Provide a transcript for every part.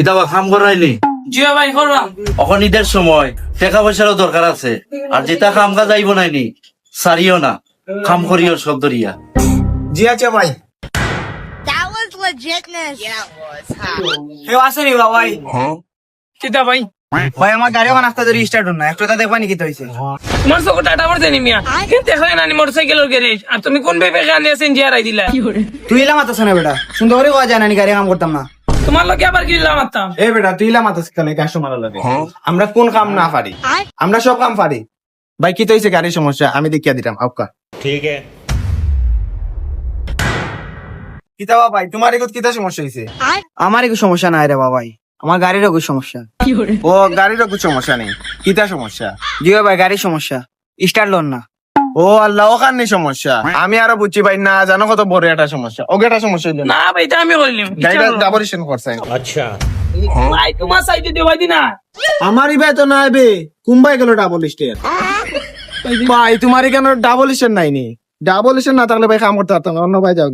কিতাবা কাম করাইনি জিও ভাই করলাম। এখন ঈদের সময় টাকা পয়সারও দরকার আছে, আর যেটা কাম কাজ আইব নাইনি সারিও না, কাম করিও সব দরিয়া। জি আচ্ছা ভাই। That was legitness. Yeah, it was. হে আসেনি ভাই। কিতা ভাই ভাই আমার গাড়ি ওখানে আসতে ধরে স্টার্ট হল না, একটু তা দেখবা নি কি হইছে। তোমার চোখ টাটা মারতে নি মিয়া, কিন্তু হয় না মোটরসাইকেলের গ্যারেজ, আর তুমি কোন ভেবে গান দিয়েছেন জিয়ারাই দিলা। তুই ইলা মাতাস না বেটা, সুন্দর করে কওয়া যায় না গাড়ি কাম করতাম না। তোমার লোকে আবার কি দিলাম মারতাম। এ বেটা তুই ইলা মাতাস কেন কাস্টমার লাগে? আমরা কোন কাম না পারি? আমরা সব কাম পারি। ভাই কি হইছে গাড়ির সমস্যা আমি দেখিয়া দিতাম আপকা। ठीक है। কিতাবা ভাই তোমার এগত কিতা সমস্যা হইছে? আমার একটু সমস্যা নাই রে বাবাই, আমার গাড়ির একটু সমস্যা। ও গাড়ির একটু সমস্যা নেই, কিতা সমস্যা? জি ভাই গাড়ির সমস্যা, স্টার্ট লন না। ও আল্লাহ ওখানে সমস্যা, আমি আরো বুঝছি ভাই না জানো কত বড় একটা সমস্যা। ওকে একটা সমস্যা হইলো না, না ভাই এটা আমি করলাম। গাড়িটা ডাবলিশন করছে। अच्छा। ভাই তোমার সাইডে দিয়ে ভাই দিনা। আমারই ভাই তো নাই বে, কুম্বাই গেল ডাবল স্টেয়ার। ভাই তোমার কেন ডাবল স্টেয়ার নাই নি? ডাবল স্টেয়ার না থাকলে ভাই কাম করতে পারতাম না, অন্য ভাই যাও।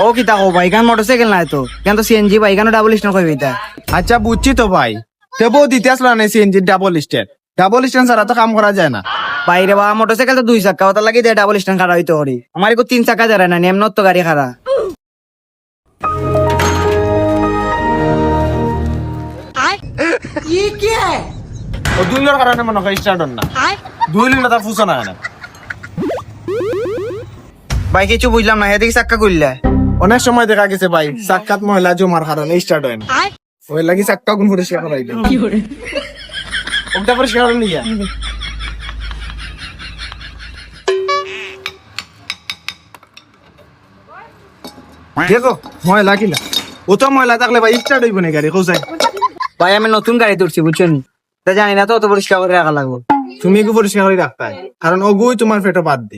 ও কি তাকো ভাই কেন মোটরসাইকেল নাই তো, কেন তো সিএনজি ভাই কেন ডাবল স্টেয়ার কইবে এটা? আচ্ছা বুঝছি তো ভাই, তেবো দিতে আসলো না CNG double stair. Double stair ছাড়া তো কাম করা যায় না। বাইরে বা মোটরসাইকেল তো 2 চাকা, ওটা লাগি ডাবল স্টেয়ার খাড়া হইতে পারি। আমার একটু 3 চাকা যারা না, এমনত তো গাড়ি খাড়া। ও 2 লিটার কারণে মনে হয় স্টার্ট হন না। 2 লিটার তা ফুসো না কেন? ভাই কিছু বুঝলাম না, এদিকে চাক্কা কইলা। অনেক সময় দেখা গেছে ভাই চাক্কাত ময়লা জমার কারণে স্টার্ট হয় না। ওই লাগি চাক্কা কোন পরিষ্কার করাইবে। ওটা পরিষ্কার করে নিয়া। দেখো ময়লা কিনা, ও তো ময়লা থাকলে ভাই স্টার্ট হইব না গাড়ি কোথায়? ভাই আমি নতুন গাড়ি তুলছি বুঝছেন, তা জানি না তো অত পরিষ্কার করে রাখা লাগবে। তুমি কি পরিষ্কার করে রাখতে হয়, কারণ ওগুই তোমার পেটে বাদ দি।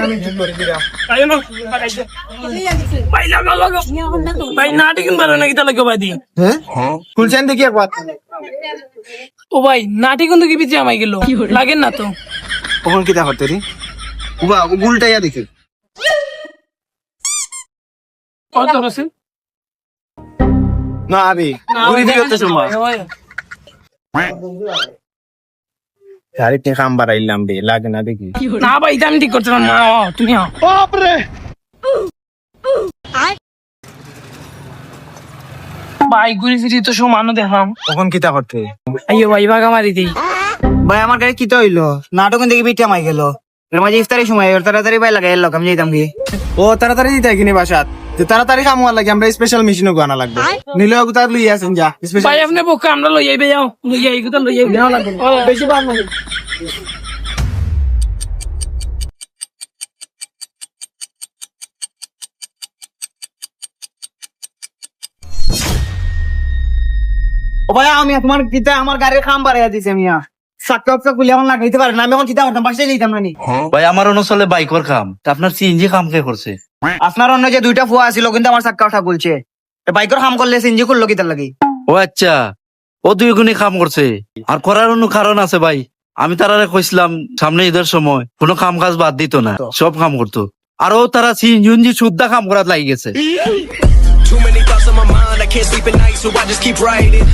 আমি ঠিক করে দিলাম। ভাই লাগো লাগো ভাই নাটি কিন পারো না কিতা লাগো ভাই দি। হ্যাঁ খুলছেন দেখি একবার। ও ভাই নাটি কিন্তু কি বিচে আমাই গেল লাগেন না তো। কখন কিতা করতে রে? উবা গুলটাইয়া দেখি। কত আছে না আবি ঘুরি দিও তো সময়। গাড়িতে কাম বাড়াইলাম বে, লাগে না দেখি। না ভাই এটা আমি ঠিক করতে পারবো না, তুমি আও। ভাই ঘুরি ফিরি তো সমানও দেখলাম। কখন কিতা করতে? আইয়ো ভাই ভাগা মারি দিই। ভাই আমার গাড়ি কিতা হইলো, নাটক দেখি পিঠা মাই গেল। এর মাঝে ইফতারের সময় ওর তাড়াতাড়ি ভাই লাগাই এলো, আমি যাইতাম কি। ও তাড়াতাড়ি দিতে কিনি বাসাত, যে তাড়াতাড়ি কাম হওয়ার লাগে আমরা স্পেশাল মেশিনও গানা লাগবে। নিলে ওগুতা লই আসেন যা স্পেশাল। ভাই আপনি বোকা আমরা লই আইবে যাও, লই আই গুতা লই আইবে যাও লাগবে বেশি বার না। ও ভাই আমি তোমার কিতা আমার গাড়ির কাম বাড়াইয়া দিছে মিয়া, চাক্কা চাক্কা খুলে এখন লাগাইতে পারে না। আমি এখন কিতা করতাম, বাসায় যাইতাম না নি। ভাই আমার অনচলে বাইকর কাম, তা আপনার সিএনজি কাম কে করছে? আপনার অন্য যে 2টা ফুয়া ছিল কিন্তু আমার চাক্কা ওঠা বলছে, বাইকের কাম করলে সিনজি করলো কিতার লাগি? ও আচ্ছা, ও 2 গুণই কাম করছে। আর করার অন্য কারণ আছে ভাই, আমি তারারে কইছিলাম সামনে ঈদের সময় কোনো কাম কাজ বাদ দিত না, সব কাম করতো। আর ও তারা সিএনজি শুদ্ধা কাম করাত লাগি গেছে। Too many thoughts on my mind, I can't sleep at night, so I just keep writing.